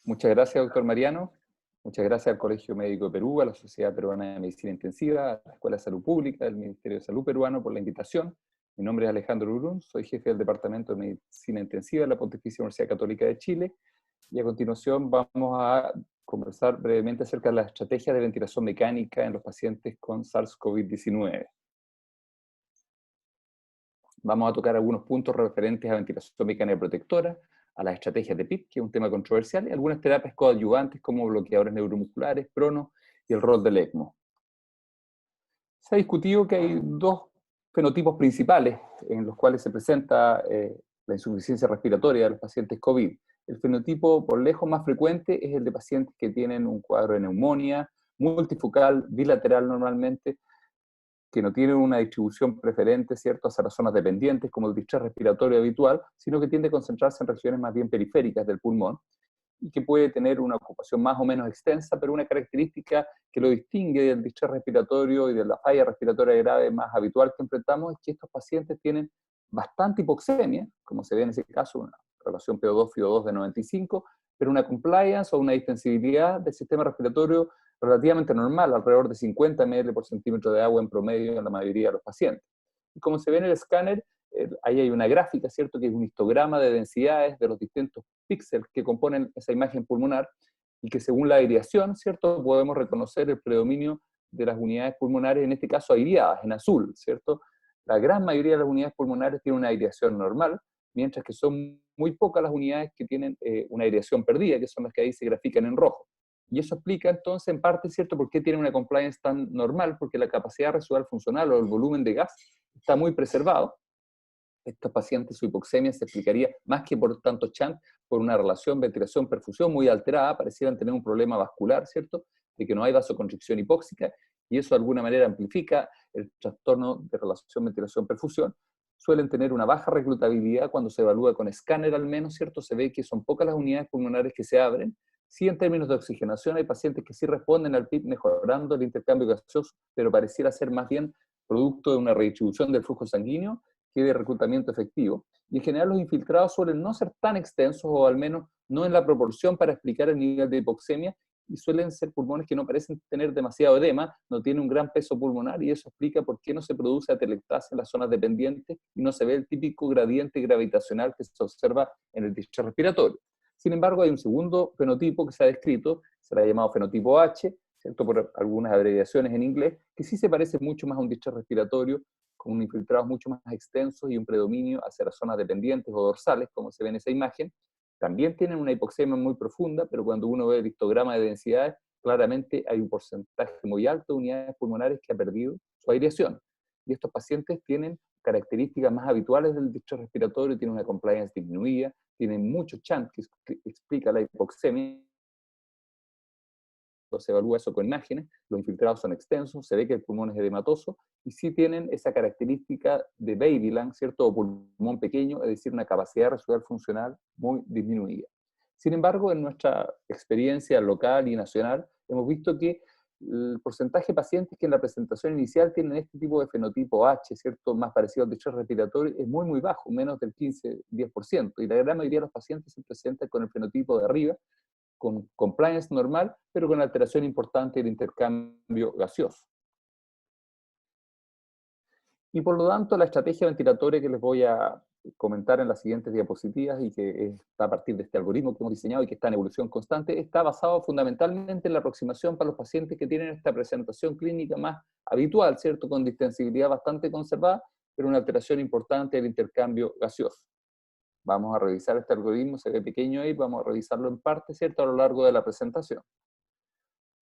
Muchas gracias, doctor Mariano. Muchas gracias al Colegio Médico de Perú, a la Sociedad Peruana de Medicina Intensiva, a la Escuela de Salud Pública, al Ministerio de Salud peruano por la invitación. Mi nombre es Alejandro Urún, soy jefe del Departamento de Medicina Intensiva de la Pontificia Universidad Católica de Chile. Y a continuación vamos a conversar brevemente acerca de la estrategia de ventilación mecánica en los pacientes con SARS-CoV-19. Vamos a tocar algunos puntos referentes a ventilación mecánica protectora, a las estrategias de PIP, que es un tema controversial, y algunas terapias coadyuvantes como bloqueadores neuromusculares, prono y el rol del ECMO. Se ha discutido que hay dos fenotipos principales en los cuales se presenta la insuficiencia respiratoria de los pacientes COVID. El fenotipo por lejos más frecuente es el de pacientes que tienen un cuadro de neumonía, multifocal, bilateral normalmente, que no tienen una distribución preferente, ¿cierto?, hacia las zonas dependientes, como el distrés respiratorio habitual, sino que tiende a concentrarse en regiones más bien periféricas del pulmón, y que puede tener una ocupación más o menos extensa, pero una característica que lo distingue del distrés respiratorio y de la falla respiratoria grave más habitual que enfrentamos es que estos pacientes tienen bastante hipoxemia, como se ve en ese caso, una relación PO2-FiO2 de 95, pero una compliance o una distensibilidad del sistema respiratorio relativamente normal, alrededor de 50 ml por centímetro de agua en promedio en la mayoría de los pacientes. Y como se ve en el escáner, ahí hay una gráfica, ¿cierto?, que es un histograma de densidades de los distintos píxeles que componen esa imagen pulmonar, y que según la aireación, ¿cierto?, podemos reconocer el predominio de las unidades pulmonares, en este caso aireadas, en azul, ¿cierto? La gran mayoría de las unidades pulmonares tienen una aireación normal, mientras que son muy pocas las unidades que tienen una aireación perdida, que son las que ahí se grafican en rojo. Y eso explica entonces, en parte, ¿cierto?, por qué tiene una compliance tan normal, porque la capacidad residual funcional o el volumen de gas está muy preservado. Estos pacientes, su hipoxemia se explicaría más que por tanto chant, por una relación ventilación-perfusión muy alterada, parecieran tener un problema vascular, ¿cierto?, de que no hay vasoconstricción hipóxica, y eso de alguna manera amplifica el trastorno de relación ventilación-perfusión. Suelen tener una baja reclutabilidad cuando se evalúa con escáner al menos, ¿cierto? Se ve que son pocas las unidades pulmonares que se abren. Sí, en términos de oxigenación, hay pacientes que sí responden al PIP mejorando el intercambio gaseoso, pero pareciera ser más bien producto de una redistribución del flujo sanguíneo que de reclutamiento efectivo. Y en general los infiltrados suelen no ser tan extensos, o al menos no en la proporción para explicar el nivel de hipoxemia, y suelen ser pulmones que no parecen tener demasiado edema, no tienen un gran peso pulmonar, y eso explica por qué no se produce atelectasia en las zonas dependientes y no se ve el típico gradiente gravitacional que se observa en el distrés respiratorio. Sin embargo, hay un segundo fenotipo que se ha descrito, se le ha llamado fenotipo H, ¿cierto?, por algunas abreviaciones en inglés, que sí se parece mucho más a un distrés respiratorio, con infiltrados mucho más extensos y un predominio hacia las zonas dependientes o dorsales, como se ve en esa imagen. También tienen una hipoxemia muy profunda, pero cuando uno ve el histograma de densidades, claramente hay un porcentaje muy alto de unidades pulmonares que ha perdido su aireación. Y estos pacientes tienen características más habituales del distrés respiratorio, tienen una compliance disminuida, tienen mucho chant que explica la hipoxemia. Se evalúa eso con imágenes, los infiltrados son extensos, se ve que el pulmón es edematoso, y sí tienen esa característica de baby lung, ¿cierto?, o pulmón pequeño, es decir, una capacidad residual funcional muy disminuida. Sin embargo, en nuestra experiencia local y nacional, hemos visto que el porcentaje de pacientes que en la presentación inicial tienen este tipo de fenotipo H, ¿cierto?, más parecido al distrés respiratorio, es muy, muy bajo, menos del 15-10%, y la gran mayoría de los pacientes se presentan con el fenotipo de arriba, con compliance normal, pero con alteración importante del intercambio gaseoso. Y por lo tanto, la estrategia ventilatoria que les voy a comentar en las siguientes diapositivas, y que está a partir de este algoritmo que hemos diseñado y que está en evolución constante, está basado fundamentalmente en la aproximación para los pacientes que tienen esta presentación clínica más habitual, ¿cierto?, con distensibilidad bastante conservada, pero una alteración importante del intercambio gaseoso. Vamos a revisar este algoritmo, se ve pequeño ahí, vamos a revisarlo en parte, ¿cierto?, a lo largo de la presentación.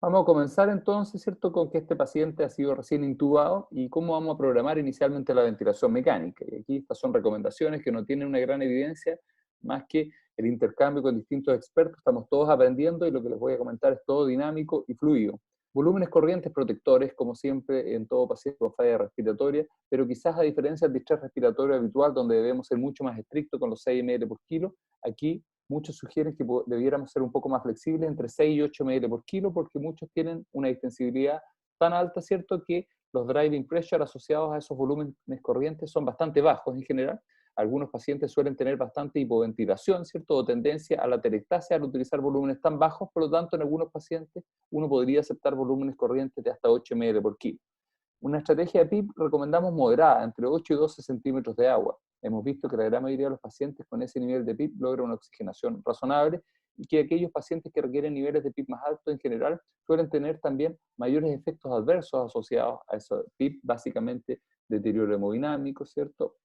Vamos a comenzar entonces, ¿cierto?, con que este paciente ha sido recién intubado y cómo vamos a programar inicialmente la ventilación mecánica. Y aquí estas son recomendaciones que no tienen una gran evidencia, más que el intercambio con distintos expertos. Estamos todos aprendiendo y lo que les voy a comentar es todo dinámico y fluido. Volúmenes corrientes protectores, como siempre en todo paciente con falla respiratoria, pero quizás a diferencia del distrés respiratorio habitual, donde debemos ser mucho más estrictos con los 6 ml por kilo, aquí muchos sugieren que debiéramos ser un poco más flexibles entre 6 y 8 ml por kilo, porque muchos tienen una distensibilidad tan alta, ¿cierto?, que los driving pressure asociados a esos volúmenes corrientes son bastante bajos en general, algunos pacientes suelen tener bastante hipoventilación, ¿cierto? O tendencia a la atelectasia al utilizar volúmenes tan bajos, por lo tanto, en algunos pacientes uno podría aceptar volúmenes corrientes de hasta 8 ml por kilo. Una estrategia de PIP recomendamos moderada, entre 8 y 12 centímetros de agua. Hemos visto que la gran mayoría de los pacientes con ese nivel de PIP logran una oxigenación razonable y que aquellos pacientes que requieren niveles de PIP más altos en general suelen tener también mayores efectos adversos asociados a eso. PIP, básicamente deterioro hemodinámico, ¿cierto?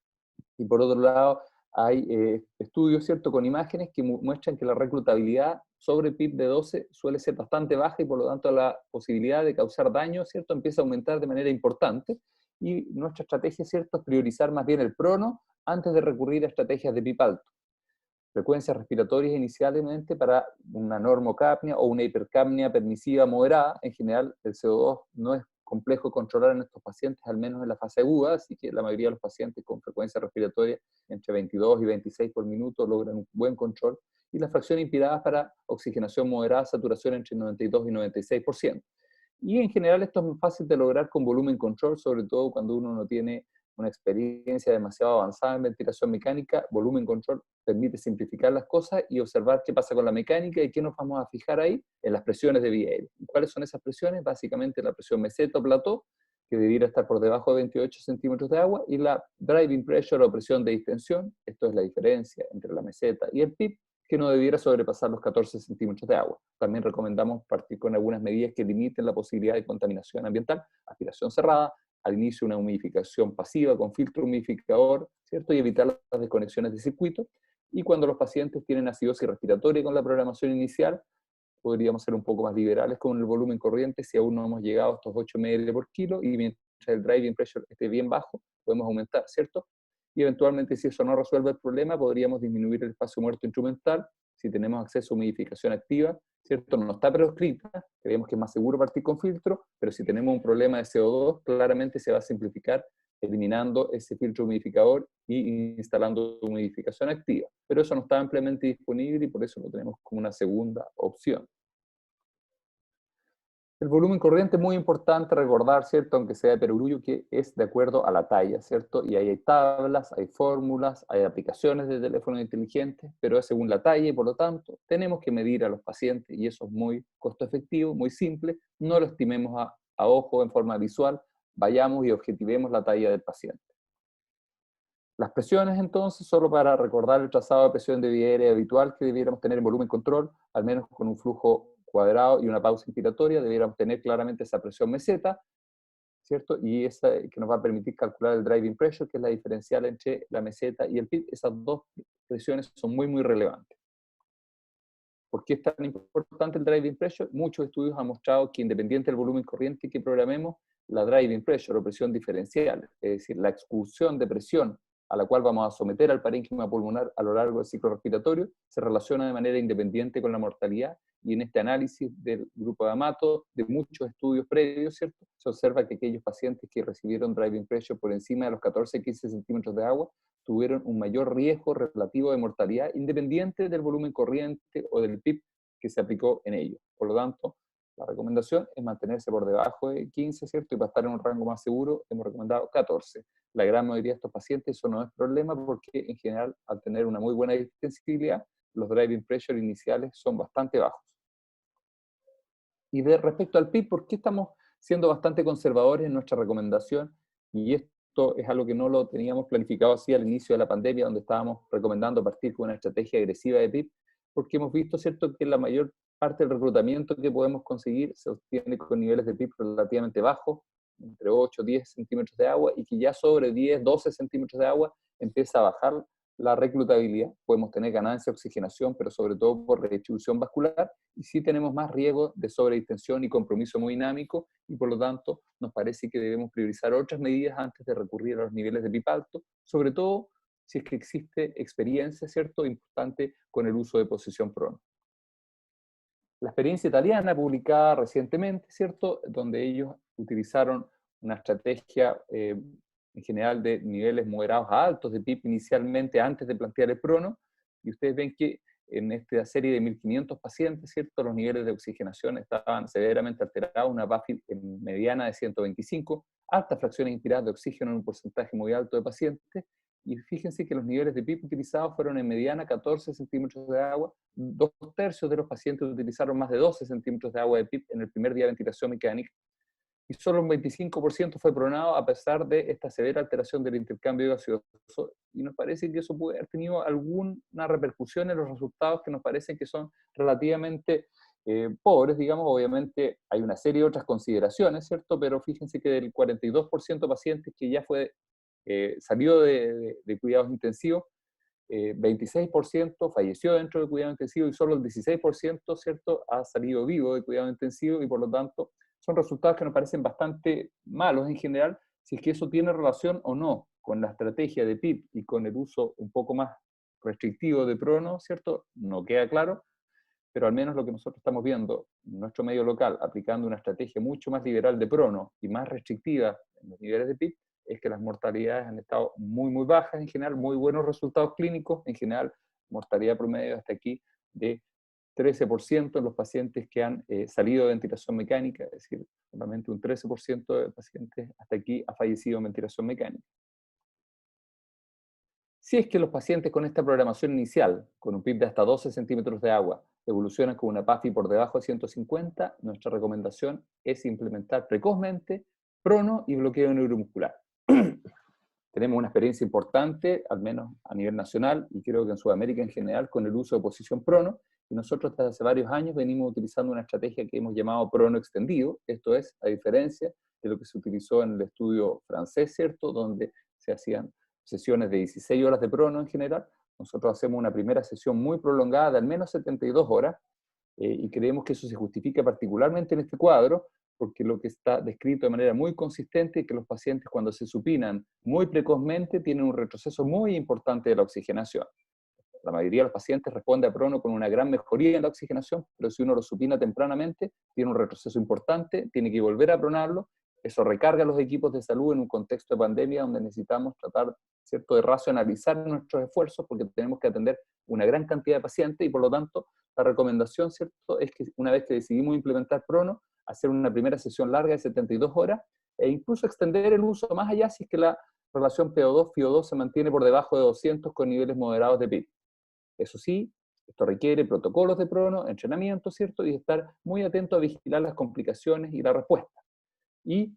Y por otro lado, hay estudios, ¿cierto?, con imágenes que muestran que la reclutabilidad sobre PIP de 12 suele ser bastante baja y por lo tanto la posibilidad de causar daño, ¿cierto?, empieza a aumentar de manera importante. Y nuestra estrategia, ¿cierto?, es priorizar más bien el prono antes de recurrir a estrategias de PIP alto. Frecuencias respiratorias inicialmente para una normocapnia o una hipercapnia permisiva moderada. En general, el CO2 no es complejo controlar en estos pacientes, al menos en la fase aguda, así que la mayoría de los pacientes con frecuencia respiratoria entre 22 y 26 por minuto logran un buen control, y la fracción inspirada para oxigenación moderada, saturación entre 92 y 96%. Y en general esto es muy fácil de lograr con volumen control, sobre todo cuando uno no tiene una experiencia demasiado avanzada en ventilación mecánica. Volumen control permite simplificar las cosas y observar qué pasa con la mecánica y qué nos vamos a fijar ahí en las presiones de vía aérea. ¿Cuáles son esas presiones? Básicamente la presión meseta o plató, que debiera estar por debajo de 28 centímetros de agua, y la driving pressure o presión de distensión, esto es la diferencia entre la meseta y el PIP, que no debiera sobrepasar los 14 centímetros de agua. También recomendamos partir con algunas medidas que limiten la posibilidad de contaminación ambiental, aspiración cerrada, al inicio una humidificación pasiva con filtro humidificador, ¿cierto? Y evitar las desconexiones de circuito. Y cuando los pacientes tienen acidosis respiratoria con la programación inicial, podríamos ser un poco más liberales con el volumen corriente si aún no hemos llegado a estos 8 ml por kilo, y mientras el driving pressure esté bien bajo, podemos aumentar, ¿cierto? Y eventualmente, si eso no resuelve el problema, podríamos disminuir el espacio muerto instrumental si tenemos acceso a humidificación activa, ¿cierto? No está prescrita, creemos que es más seguro partir con filtro, pero si tenemos un problema de CO2, claramente se va a simplificar eliminando ese filtro humidificador y instalando humidificación activa. Pero eso no está ampliamente disponible y por eso lo tenemos como una segunda opción. El volumen corriente es muy importante recordar, ¿cierto?, aunque sea de perogrullo, que es de acuerdo a la talla, ¿cierto? Y ahí hay tablas, hay fórmulas, hay aplicaciones de teléfonos inteligentes, pero es según la talla y por lo tanto tenemos que medir a los pacientes y eso es muy costo efectivo, muy simple. No lo estimemos a ojo en forma visual, vayamos y objetivemos la talla del paciente. Las presiones, entonces, solo para recordar el trazado de presión de vía aérea habitual que debiéramos tener en volumen control, al menos con un flujo cuadrado y una pausa inspiratoria, debiéramos tener claramente esa presión meseta, ¿cierto? Y esa que nos va a permitir calcular el driving pressure, que es la diferencial entre la meseta y el PIP. Esas dos presiones son muy, muy relevantes. ¿Por qué es tan importante el driving pressure? Muchos estudios han mostrado que independiente del volumen corriente que programemos, la driving pressure o presión diferencial, es decir, la excursión de presión a la cual vamos a someter al parénquima pulmonar a lo largo del ciclo respiratorio, se relaciona de manera independiente con la mortalidad, y en este análisis del grupo de Amato, de muchos estudios previos, ¿cierto?, se observa que aquellos pacientes que recibieron driving pressure por encima de los 14-15 centímetros de agua tuvieron un mayor riesgo relativo de mortalidad independiente del volumen corriente o del PIP que se aplicó en ellos. Por lo tanto, la recomendación es mantenerse por debajo de 15, ¿cierto? Y para estar en un rango más seguro, hemos recomendado 14. La gran mayoría de estos pacientes eso no es problema porque en general, al tener una muy buena distensibilidad, los driving pressure iniciales son bastante bajos. Y de respecto al PIB, ¿por qué estamos siendo bastante conservadores en nuestra recomendación? Y esto es algo que no lo teníamos planificado así al inicio de la pandemia, donde estábamos recomendando partir con una estrategia agresiva de PIB, porque hemos visto, ¿cierto?, que la mayor parte del reclutamiento que podemos conseguir se obtiene con niveles de PIB relativamente bajos, entre 8 y 10 centímetros de agua, y que ya sobre 10, 12 centímetros de agua empieza a bajar la reclutabilidad. Podemos tener ganancia de oxigenación, pero sobre todo por redistribución vascular, y sí tenemos más riesgo de sobredistensión y compromiso hemodinámico, y por lo tanto nos parece que debemos priorizar otras medidas antes de recurrir a los niveles de PIB alto, sobre todo si es que existe experiencia, ¿cierto?, importante con el uso de posición prono. La experiencia italiana publicada recientemente, ¿cierto?, donde ellos utilizaron una estrategia en general de niveles moderados a altos de PIB inicialmente antes de plantear el prono, y ustedes ven que en esta serie de 1.500 pacientes, ¿cierto?, los niveles de oxigenación estaban severamente alterados, una BAFI mediana de 125, altas fracciones inspiradas de oxígeno en un porcentaje muy alto de pacientes, y fíjense que los niveles de PIB utilizados fueron en mediana 14 centímetros de agua, 2/3 de los pacientes utilizaron más de 12 centímetros de agua de PIB en el primer día de ventilación mecánica, y solo un 25% fue pronado a pesar de esta severa alteración del intercambio gaseoso, y nos parece que eso puede haber tenido alguna repercusión en los resultados que nos parecen que son relativamente pobres, digamos. Obviamente hay una serie de otras consideraciones, ¿cierto? Pero fíjense que del 42% de pacientes que ya salió de cuidados intensivos, 26% falleció dentro del cuidado intensivo y solo el 16%, ¿cierto?, ha salido vivo de cuidado intensivo, y por lo tanto son resultados que nos parecen bastante malos en general. Si es que eso tiene relación o no con la estrategia de PIP y con el uso un poco más restrictivo de prono, ¿cierto?, no queda claro, pero al menos lo que nosotros estamos viendo en nuestro medio local, aplicando una estrategia mucho más liberal de prono y más restrictiva en los niveles de PIB, es que las mortalidades han estado muy, muy bajas en general, muy buenos resultados clínicos, en general, mortalidad promedio hasta aquí de 13% en los pacientes que han salido de ventilación mecánica, es decir, solamente un 13% de pacientes hasta aquí ha fallecido en ventilación mecánica. Si es que los pacientes con esta programación inicial, con un PIB de hasta 12 centímetros de agua, evolucionan con una PAFI por debajo de 150, nuestra recomendación es implementar precozmente prono y bloqueo neuromuscular. Tenemos una experiencia importante, al menos a nivel nacional, y creo que en Sudamérica en general, con el uso de posición prono, y nosotros desde hace varios años venimos utilizando una estrategia que hemos llamado prono extendido. Esto es, a diferencia de lo que se utilizó en el estudio francés, ¿cierto?, donde se hacían sesiones de 16 horas de prono en general. Nosotros hacemos una primera sesión muy prolongada de al menos 72 horas, y creemos que eso se justifica particularmente en este cuadro, porque lo que está descrito de manera muy consistente es que los pacientes, cuando se supinan muy precozmente, tienen un retroceso muy importante de la oxigenación. La mayoría de los pacientes responde a prono con una gran mejoría en la oxigenación, pero si uno lo supina tempranamente, tiene un retroceso importante, tiene que volver a pronarlo. Eso recarga a los equipos de salud en un contexto de pandemia donde necesitamos tratar, ¿cierto?, de racionalizar nuestros esfuerzos, porque tenemos que atender una gran cantidad de pacientes, y por lo tanto la recomendación, ¿cierto?, es que una vez que decidimos implementar prono, hacer una primera sesión larga de 72 horas, e incluso extender el uso más allá si es que la relación PO2-FiO2 se mantiene por debajo de 200 con niveles moderados de PIB. Eso sí, esto requiere protocolos de prono, entrenamiento, ¿cierto?, y estar muy atento a vigilar las complicaciones y la respuesta. Y,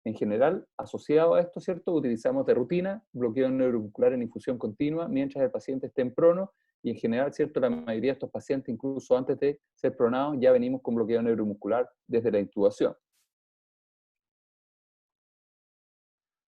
en general, asociado a esto, ¿cierto?, utilizamos de rutina bloqueo neuromuscular en infusión continua mientras el paciente esté en prono, y en general, ¿cierto?, la mayoría de estos pacientes, incluso antes de ser pronados, ya venimos con bloqueo neuromuscular desde la intubación.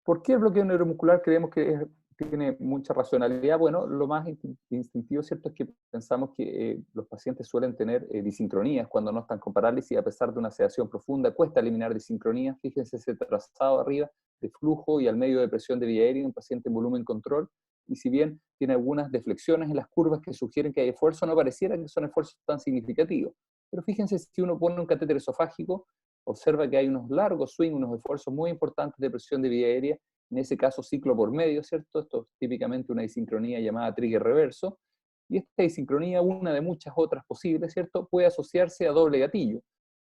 ¿Por qué el bloqueo neuromuscular creemos que tiene mucha racionalidad? Bueno, lo más instintivo, ¿cierto?, es que pensamos que los pacientes suelen tener disincronías cuando no están con parálisis, a pesar de una sedación profunda, cuesta eliminar disincronías. Fíjense ese trazado arriba de flujo y al medio de presión de vía aérea, un paciente en volumen control, y si bien tiene algunas deflexiones en las curvas que sugieren que hay esfuerzo, no pareciera que son esfuerzos tan significativos. Pero fíjense, si uno pone un catéter esofágico, observa que hay unos largos swings, unos esfuerzos muy importantes de presión de vía aérea, en ese caso ciclo por medio, ¿cierto? Esto es típicamente una disincronía llamada trigger reverso, y esta disincronía, una de muchas otras posibles, ¿cierto?, puede asociarse a doble gatillo,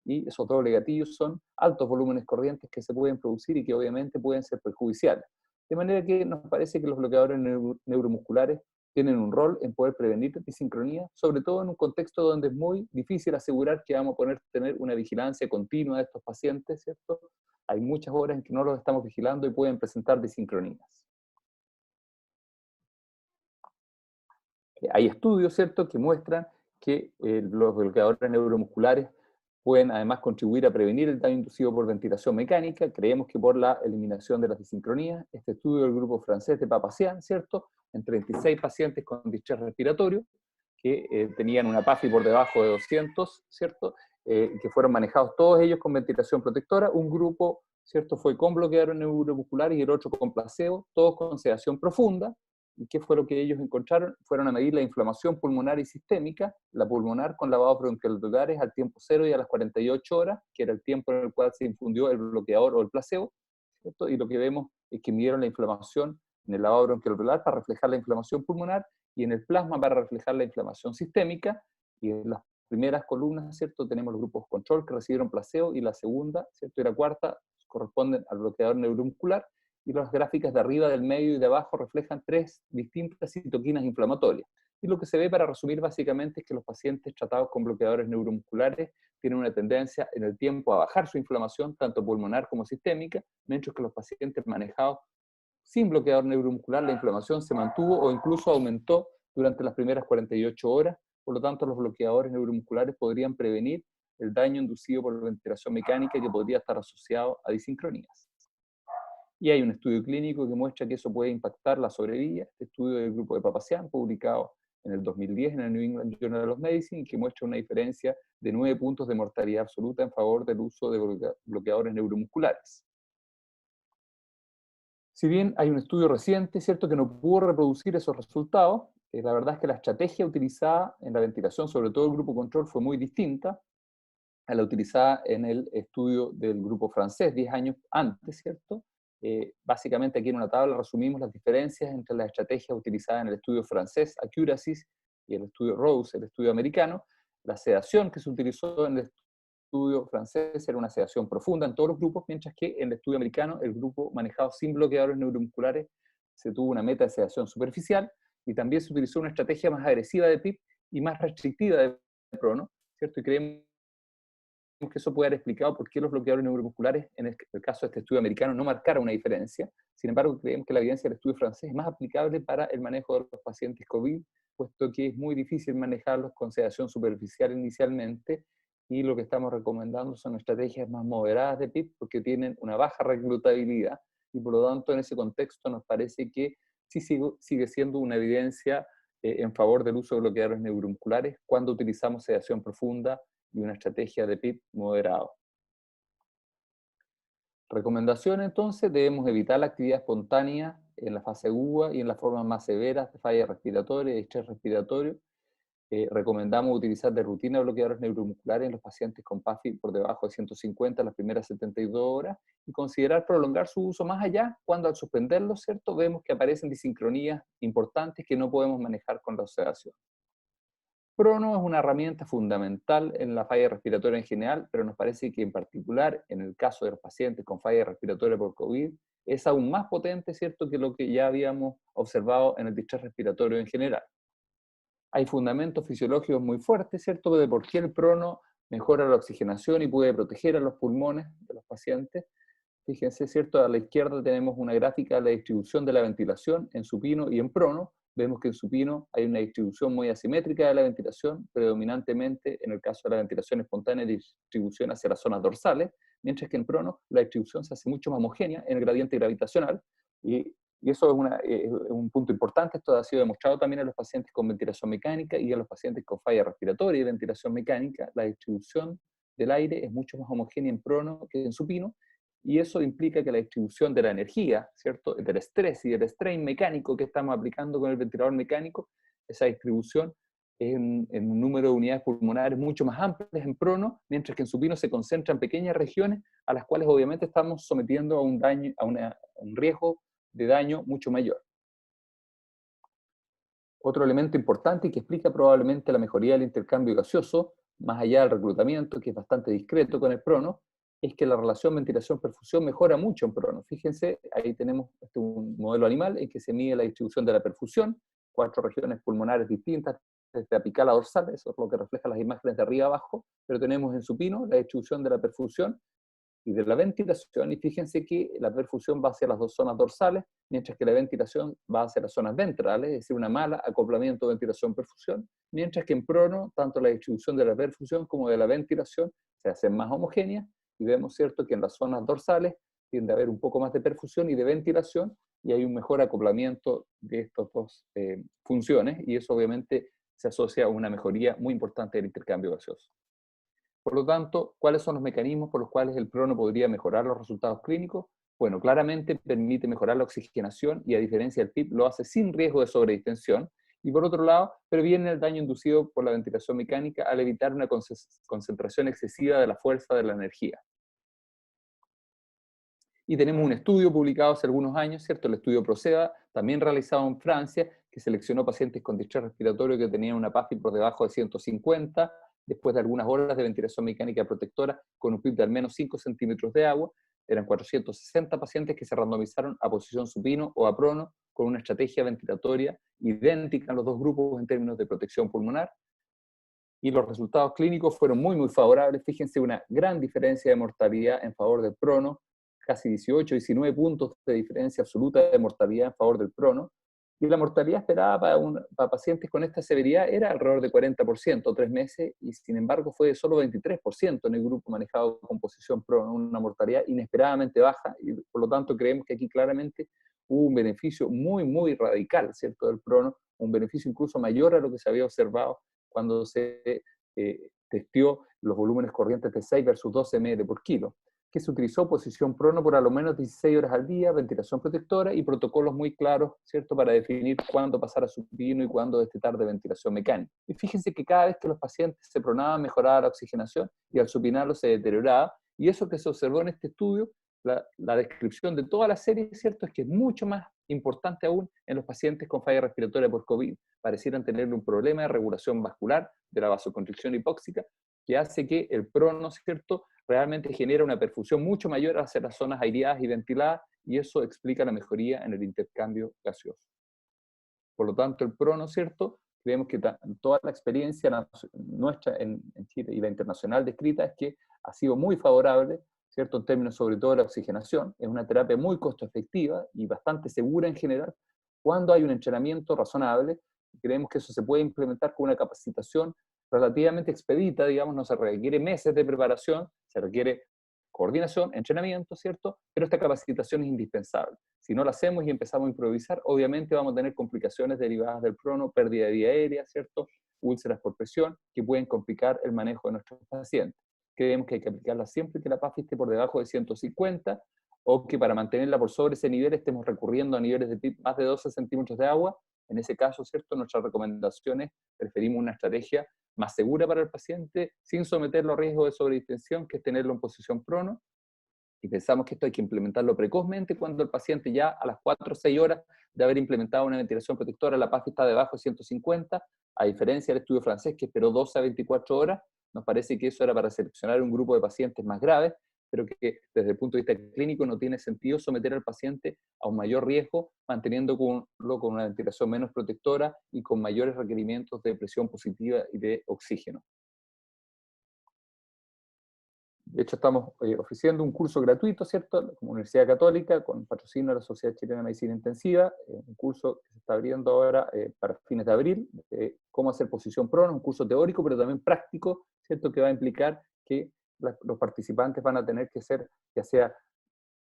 y esos doble gatillos son altos volúmenes corrientes que se pueden producir y que obviamente pueden ser perjudiciales. De manera que nos parece que los bloqueadores neuromusculares tienen un rol en poder prevenir disincronía, sobre todo en un contexto donde es muy difícil asegurar que vamos a poder tener una vigilancia continua de estos pacientes, ¿cierto? Hay muchas horas en que no los estamos vigilando y pueden presentar disincronías. Hay estudios, ¿cierto?, que muestran que los bloqueadores neuromusculares pueden además contribuir a prevenir el daño inducido por ventilación mecánica. Creemos que por la eliminación de las disincronías. Este estudio del grupo francés de Papazian, ¿cierto?, en 36 pacientes con distrés respiratorio, que tenían una PAFI por debajo de 200, ¿cierto?, que fueron manejados todos ellos con ventilación protectora. Un grupo, ¿cierto?, fue con bloqueador neuromuscular y el otro con placebo, todos con sedación profunda. ¿Y qué fue lo que ellos encontraron? Fueron a medir la inflamación pulmonar y sistémica, la pulmonar con lavados bronquioloculares al tiempo cero y a las 48 horas, que era el tiempo en el cual se infundió el bloqueador o el placebo, ¿cierto? Y lo que vemos es que midieron la inflamación en el lavado bronquiolocular para reflejar la inflamación pulmonar y en el plasma para reflejar la inflamación sistémica. Y en las primeras columnas, ¿cierto?, tenemos los grupos control que recibieron placebo, y la segunda, ¿cierto?, y la cuarta corresponden al bloqueador neuromuscular. y las gráficas de arriba, del medio y de abajo reflejan 3 distintas citoquinas inflamatorias. Y lo que se ve, para resumir básicamente, es que los pacientes tratados con bloqueadores neuromusculares tienen una tendencia en el tiempo a bajar su inflamación, tanto pulmonar como sistémica, mientras que los pacientes manejados sin bloqueador neuromuscular, la inflamación se mantuvo o incluso aumentó durante las primeras 48 horas. Por lo tanto, los bloqueadores neuromusculares podrían prevenir el daño inducido por la ventilación mecánica, que podría estar asociado a disincronías. Y hay un estudio clínico que muestra que eso puede impactar la sobrevida. Este estudio del grupo de Papazian, publicado en el 2010 en el New England Journal of Medicine, que muestra una diferencia de 9 puntos de mortalidad absoluta en favor del uso de bloqueadores neuromusculares. Si bien hay un estudio reciente, cierto, que no pudo reproducir esos resultados, la verdad es que la estrategia utilizada en la ventilación, sobre todo el grupo control, fue muy distinta a la utilizada en el estudio del grupo francés 10 años antes, ¿cierto? Básicamente aquí en una tabla resumimos las diferencias entre las estrategias utilizadas en el estudio francés, Accuracies, y el estudio Rose, el estudio americano. La sedación que se utilizó en el estudio francés era una sedación profunda en todos los grupos, mientras que en el estudio americano, el grupo manejado sin bloqueadores neuromusculares, se tuvo una meta de sedación superficial, y también se utilizó una estrategia más agresiva de PIP y más restrictiva de prono, ¿cierto? Y creemos que eso puede haber explicado por qué los bloqueadores neuromusculares, en el caso de este estudio americano, no marcaron una diferencia. Sin embargo, creemos que la evidencia del estudio francés es más aplicable para el manejo de los pacientes COVID, puesto que es muy difícil manejarlos con sedación superficial inicialmente, y lo que estamos recomendando son estrategias más moderadas de PIP, porque tienen una baja reclutabilidad, y por lo tanto en ese contexto nos parece que sí sigue siendo una evidencia en favor del uso de bloqueadores neuromusculares cuando utilizamos sedación profunda y una estrategia de PIP moderado. Recomendación entonces: debemos evitar la actividad espontánea en la fase aguda y en las formas más severas de falla respiratoria y de estrés respiratorio. Recomendamos utilizar de rutina bloqueadores neuromusculares en los pacientes con PAFI por debajo de 150 las primeras 72 horas, y considerar prolongar su uso más allá cuando, al suspenderlo, ¿cierto?, vemos que aparecen disincronías importantes que no podemos manejar con la sedación. Prono es una herramienta fundamental en la falla respiratoria en general, pero nos parece que en particular en el caso de los pacientes con falla respiratoria por COVID es aún más potente, ¿cierto?, que lo que ya habíamos observado en el distrés respiratorio en general. Hay fundamentos fisiológicos muy fuertes, ¿cierto?, de por qué el prono mejora la oxigenación y puede proteger a los pulmones de los pacientes. Fíjense, ¿cierto? A la izquierda tenemos una gráfica de la distribución de la ventilación en supino y en prono. Vemos que en supino hay una distribución muy asimétrica de la ventilación, predominantemente en el caso de la ventilación espontánea, distribución hacia las zonas dorsales, mientras que en prono la distribución se hace mucho más homogénea en el gradiente gravitacional, y eso es un punto importante. Esto ha sido demostrado también en los pacientes con ventilación mecánica y en los pacientes con falla respiratoria y ventilación mecánica. La distribución del aire es mucho más homogénea en prono que en supino, y eso implica que la distribución de la energía, ¿cierto?, del estrés y del strain mecánico que estamos aplicando con el ventilador mecánico, esa distribución en un número de unidades pulmonares mucho más amplias en prono, mientras que en supino se concentra en pequeñas regiones a las cuales obviamente estamos sometiendo a un daño, a un riesgo de daño mucho mayor. Otro elemento importante y que explica probablemente la mejoría del intercambio gaseoso, más allá del reclutamiento, que es bastante discreto con el prono, es que la relación ventilación-perfusión mejora mucho en prono. Fíjense, ahí tenemos un modelo animal en que se mide la distribución de la perfusión, 4 regiones pulmonares distintas, desde apical a dorsal, eso es lo que reflejan las imágenes de arriba abajo, pero tenemos en supino la distribución de la perfusión y de la ventilación, y fíjense que la perfusión va hacia las 2 zonas dorsales, mientras que la ventilación va hacia las zonas ventrales, es decir, una mala acoplamiento ventilación-perfusión, mientras que en prono, tanto la distribución de la perfusión como de la ventilación se hacen más homogéneas, y vemos, ¿cierto?, que en las zonas dorsales tiende a haber un poco más de perfusión y de ventilación, y hay un mejor acoplamiento de estas dos funciones, y eso obviamente se asocia a una mejoría muy importante del intercambio gaseoso. Por lo tanto, ¿cuáles son los mecanismos por los cuales el prono podría mejorar los resultados clínicos? Bueno, claramente permite mejorar la oxigenación, y a diferencia del PIP lo hace sin riesgo de sobredistensión. Y por otro lado, previene el daño inducido por la ventilación mecánica al evitar una concentración excesiva de la fuerza de la energía. Y tenemos un estudio publicado hace algunos años, ¿cierto? El estudio Proceda, también realizado en Francia, que seleccionó pacientes con distrés respiratorio que tenían una PAFI por debajo de 150, después de algunas horas de ventilación mecánica protectora, con un PIP de al menos 5 centímetros de agua, Eran 460 pacientes que se randomizaron a posición supino o a prono con una estrategia ventilatoria idéntica en los dos grupos en términos de protección pulmonar. Y los resultados clínicos fueron muy favorables. Fíjense, una gran diferencia de mortalidad en favor del prono, casi 18, 19 puntos de diferencia absoluta de mortalidad en favor del prono. Y la mortalidad esperada para pacientes con esta severidad era alrededor de 40%, 3 meses, y sin embargo fue de solo 23% en el grupo manejado con posición prono, una mortalidad inesperadamente baja, y por lo tanto creemos que aquí claramente hubo un beneficio muy radical, ¿cierto?, del prono, un beneficio incluso mayor a lo que se había observado cuando se testió los volúmenes corrientes de 6 versus 12 ml por kilo, que se utilizó posición prono por a lo menos 16 horas al día, ventilación protectora y protocolos muy claros, ¿cierto?, para definir cuándo pasar a supino y cuándo destetar de ventilación mecánica. Y fíjense que cada vez que los pacientes se pronaban, mejoraba la oxigenación y al supinarlo se deterioraba, y eso que se observó en este estudio, la descripción de toda la serie, ¿cierto?, es que es mucho más importante aún en los pacientes con falla respiratoria por COVID. Parecieran tener un problema de regulación vascular de la vasoconstricción hipóxica que hace que el prono, ¿cierto?, realmente genera una perfusión mucho mayor hacia las zonas aireadas y ventiladas, y eso explica la mejoría en el intercambio gaseoso. Por lo tanto, el prono, ¿cierto?, creemos que toda la experiencia nuestra en Chile y la internacional descrita es que ha sido muy favorable, ¿cierto?, en términos sobre todo de la oxigenación. Es una terapia muy costo efectiva y bastante segura en general cuando hay un entrenamiento razonable. Creemos que eso se puede implementar con una capacitación relativamente expedita, digamos, no se requiere meses de preparación, se requiere coordinación, entrenamiento, ¿cierto? Pero esta capacitación es indispensable. Si no la hacemos y empezamos a improvisar, obviamente vamos a tener complicaciones derivadas del prono, pérdida de vía aérea, ¿cierto?, úlceras por presión, que pueden complicar el manejo de nuestros pacientes. Creemos que hay que aplicarla siempre que la PAFI esté por debajo de 150, o que para mantenerla por sobre ese nivel estemos recurriendo a niveles de PIB más de 12 centímetros de agua. En ese caso, ¿cierto?, nuestras recomendaciones, preferimos una estrategia más segura para el paciente, sin someterlo a riesgo de sobredistensión, que es tenerlo en posición prono, y pensamos que esto hay que implementarlo precozmente cuando el paciente ya a las 4 o 6 horas de haber implementado una ventilación protectora, la PAFI está debajo de 150, a diferencia del estudio francés que esperó 12 a 24 horas, nos parece que eso era para seleccionar un grupo de pacientes más graves, pero que desde el punto de vista clínico no tiene sentido someter al paciente a un mayor riesgo, manteniéndolo con una ventilación menos protectora y con mayores requerimientos de presión positiva y de oxígeno. De hecho, estamos ofreciendo un curso gratuito, ¿cierto?, como Universidad Católica, con patrocinio de la Sociedad Chilena de Medicina Intensiva, un curso que se está abriendo ahora para fines de abril, cómo hacer posición prono, un curso teórico, pero también práctico, ¿cierto?, que va a implicar que los participantes van a tener que hacer, ya sea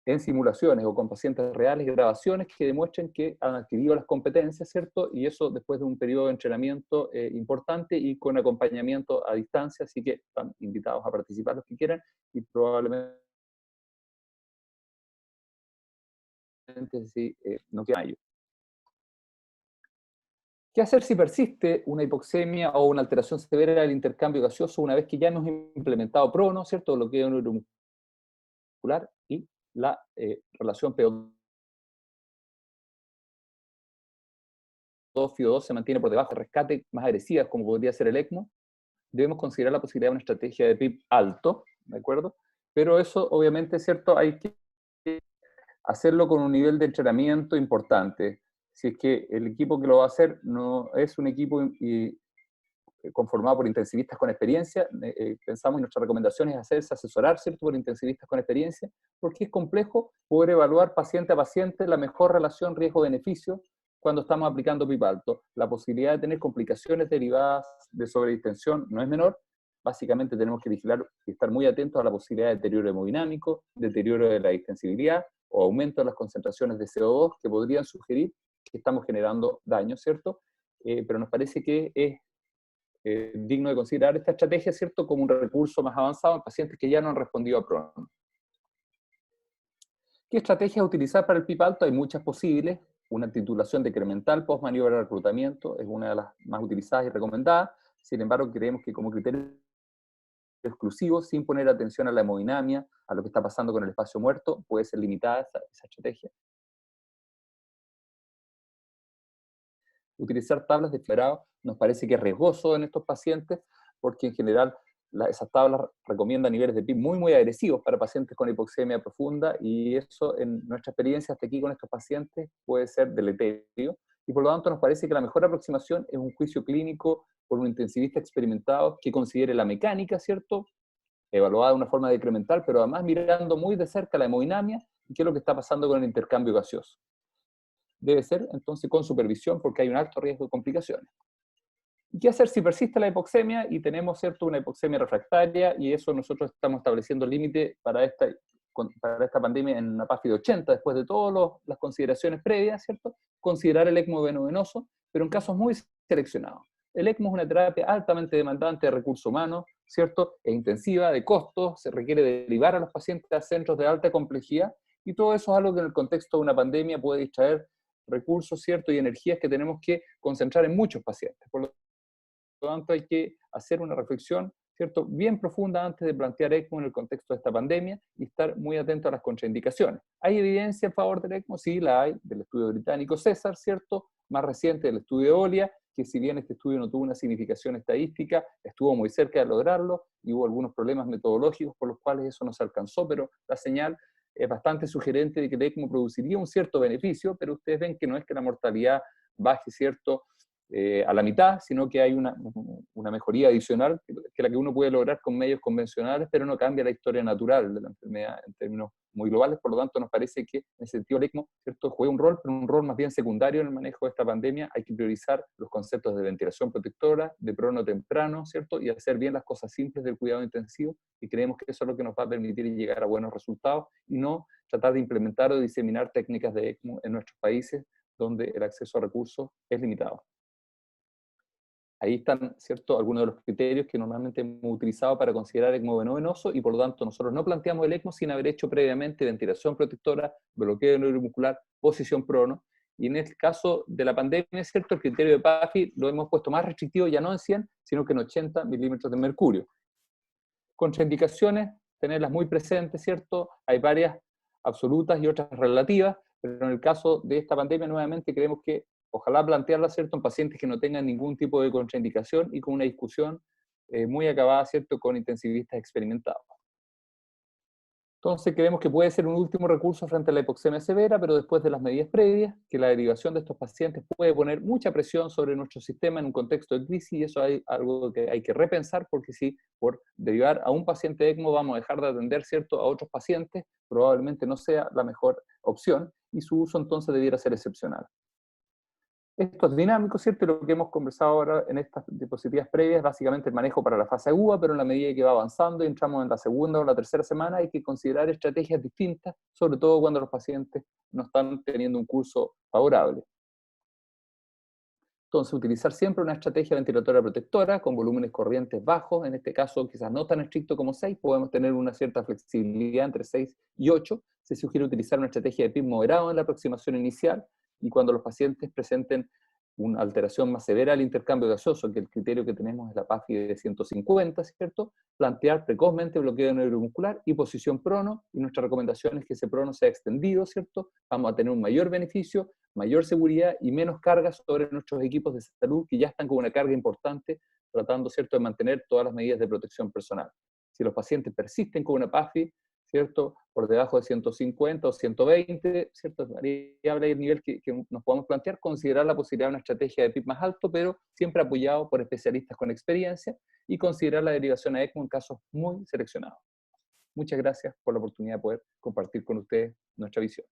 en simulaciones o con pacientes reales, grabaciones que demuestren que han adquirido las competencias, ¿cierto? Y eso después de un periodo de entrenamiento importante y con acompañamiento a distancia, así que están invitados a participar los que quieran y probablemente si no queda mayo. ¿Qué hacer si persiste una hipoxemia o una alteración severa del intercambio gaseoso una vez que ya hemos implementado prono, ¿cierto?, bloqueo neuromuscular y la relación PO2 FIO2 se mantiene por debajo de rescate más agresivas, como podría ser el ECMO? Debemos considerar la posibilidad de una estrategia de PIB alto, ¿de acuerdo? Pero eso, obviamente, es cierto, hay que hacerlo con un nivel de entrenamiento importante. Si es que el equipo que lo va a hacer no es un equipo conformado por intensivistas con experiencia, pensamos y nuestra recomendación es hacerse asesorar, ¿cierto?, por intensivistas con experiencia, porque es complejo poder evaluar paciente a paciente la mejor relación riesgo-beneficio cuando estamos aplicando PIB alto. La posibilidad de tener complicaciones derivadas de sobredistensión no es menor. Básicamente tenemos que vigilar y estar muy atentos a la posibilidad de deterioro hemodinámico, deterioro de la distensibilidad o aumento de las concentraciones de CO2 que podrían sugerir que estamos generando daño, ¿cierto? Pero nos parece que es digno de considerar esta estrategia, ¿cierto?, como un recurso más avanzado en pacientes que ya no han respondido a prono. ¿Qué estrategias utilizar para el PIB alto? Hay muchas posibles. Una titulación decremental post maniobra de reclutamiento es una de las más utilizadas y recomendadas. Sin embargo, creemos que como criterio exclusivo, sin poner atención a la hemodinamia, a lo que está pasando con el espacio muerto, puede ser limitada esa estrategia. Utilizar tablas de fluorado nos parece que es riesgoso en estos pacientes, porque en general esas tablas recomiendan niveles de PIB muy, muy agresivos para pacientes con hipoxemia profunda, y eso, en nuestra experiencia hasta aquí con estos pacientes, puede ser deleterio, y por lo tanto nos parece que la mejor aproximación es un juicio clínico por un intensivista experimentado que considere la mecánica, ¿cierto?, evaluada de una forma decremental, pero además mirando muy de cerca la hemodinamia y qué es lo que está pasando con el intercambio gaseoso. Debe ser entonces con supervisión, porque hay un alto riesgo de complicaciones. ¿Y qué hacer si persiste la hipoxemia y tenemos, ¿cierto?, una hipoxemia refractaria? Y eso nosotros estamos estableciendo límite para esta pandemia en una PAFI de 80, después de todas las consideraciones previas, ¿cierto? Considerar el ECMO veno-venoso, pero en casos muy seleccionados. El ECMO es una terapia altamente demandante de recursos humanos, ¿cierto? Es intensiva, de costos, se requiere derivar a los pacientes a centros de alta complejidad, y todo eso es algo que en el contexto de una pandemia puede distraer recursos, ¿cierto?, y energías que tenemos que concentrar en muchos pacientes. Por lo tanto, hay que hacer una reflexión, ¿cierto?, bien profunda antes de plantear ECMO en el contexto de esta pandemia, y estar muy atento a las contraindicaciones. ¿Hay evidencia en favor del ECMO? Sí, la hay, del estudio británico César, ¿cierto?, más reciente del estudio de Olia, que si bien este estudio no tuvo una significación estadística, estuvo muy cerca de lograrlo, y hubo algunos problemas metodológicos por los cuales eso no se alcanzó, pero la señal es bastante sugerente de que el ECMO produciría un cierto beneficio, pero ustedes ven que no es que la mortalidad baje, ¿cierto?, a la mitad, sino que hay una mejoría adicional que la que uno puede lograr con medios convencionales, pero no cambia la historia natural de la enfermedad en términos muy globales. Por lo tanto, nos parece que en ese sentido el ECMO, ¿cierto?, juega un rol, pero un rol más bien secundario en el manejo de esta pandemia. Hay que priorizar los conceptos de ventilación protectora, de prono temprano, ¿cierto?, y hacer bien las cosas simples del cuidado intensivo, y creemos que eso es lo que nos va a permitir llegar a buenos resultados, y no tratar de implementar o diseminar técnicas de ECMO en nuestros países donde el acceso a recursos es limitado. Ahí están, ¿cierto?, algunos de los criterios que normalmente hemos utilizado para considerar ECMO veno-venoso, y por lo tanto nosotros no planteamos el ECMO sin haber hecho previamente ventilación protectora, bloqueo neuromuscular, posición prono, y en el caso de la pandemia, ¿cierto?, el criterio de PAFI lo hemos puesto más restrictivo, ya no en 100, sino que en 80 milímetros de mercurio. Contraindicaciones, tenerlas muy presentes, ¿cierto? Hay varias absolutas y otras relativas, pero en el caso de esta pandemia, nuevamente creemos que ojalá plantearla, ¿cierto?, en pacientes que no tengan ningún tipo de contraindicación, y con una discusión muy acabada, ¿cierto?, con intensivistas experimentados. Entonces creemos que puede ser un último recurso frente a la hipoxemia severa, pero después de las medidas previas, que la derivación de estos pacientes puede poner mucha presión sobre nuestro sistema en un contexto de crisis, y eso hay algo que hay que repensar, porque si por derivar a un paciente ECMO vamos a dejar de atender, ¿cierto?, a otros pacientes, probablemente no sea la mejor opción, y su uso entonces debiera ser excepcional. Esto es dinámico, ¿cierto? Y lo que hemos conversado ahora en estas diapositivas previas es básicamente el manejo para la fase aguda, pero en la medida que va avanzando y entramos en la segunda o la tercera semana, hay que considerar estrategias distintas, sobre todo cuando los pacientes no están teniendo un curso favorable. Entonces, utilizar siempre una estrategia ventilatoria protectora con volúmenes corrientes bajos, en este caso quizás no tan estricto como 6, podemos tener una cierta flexibilidad entre 6 y 8. Se sugiere utilizar una estrategia de PIB moderado en la aproximación inicial, y cuando los pacientes presenten una alteración más severa del intercambio gaseoso, que el criterio que tenemos es la PAFI de 150, ¿cierto?, plantear precozmente bloqueo neuromuscular y posición prono, y nuestra recomendación es que ese prono sea extendido, ¿cierto? Vamos a tener un mayor beneficio, mayor seguridad y menos carga sobre nuestros equipos de salud, que ya están con una carga importante, tratando, ¿cierto?, de mantener todas las medidas de protección personal. Si los pacientes persisten con una PAFI, ¿cierto?, por debajo de 150 o 120, ¿cierto?, es variable el nivel que nos podemos plantear, considerar la posibilidad de una estrategia de PIB más alto, pero siempre apoyado por especialistas con experiencia, y considerar la derivación a ECMO en casos muy seleccionados. Muchas gracias por la oportunidad de poder compartir con ustedes nuestra visión.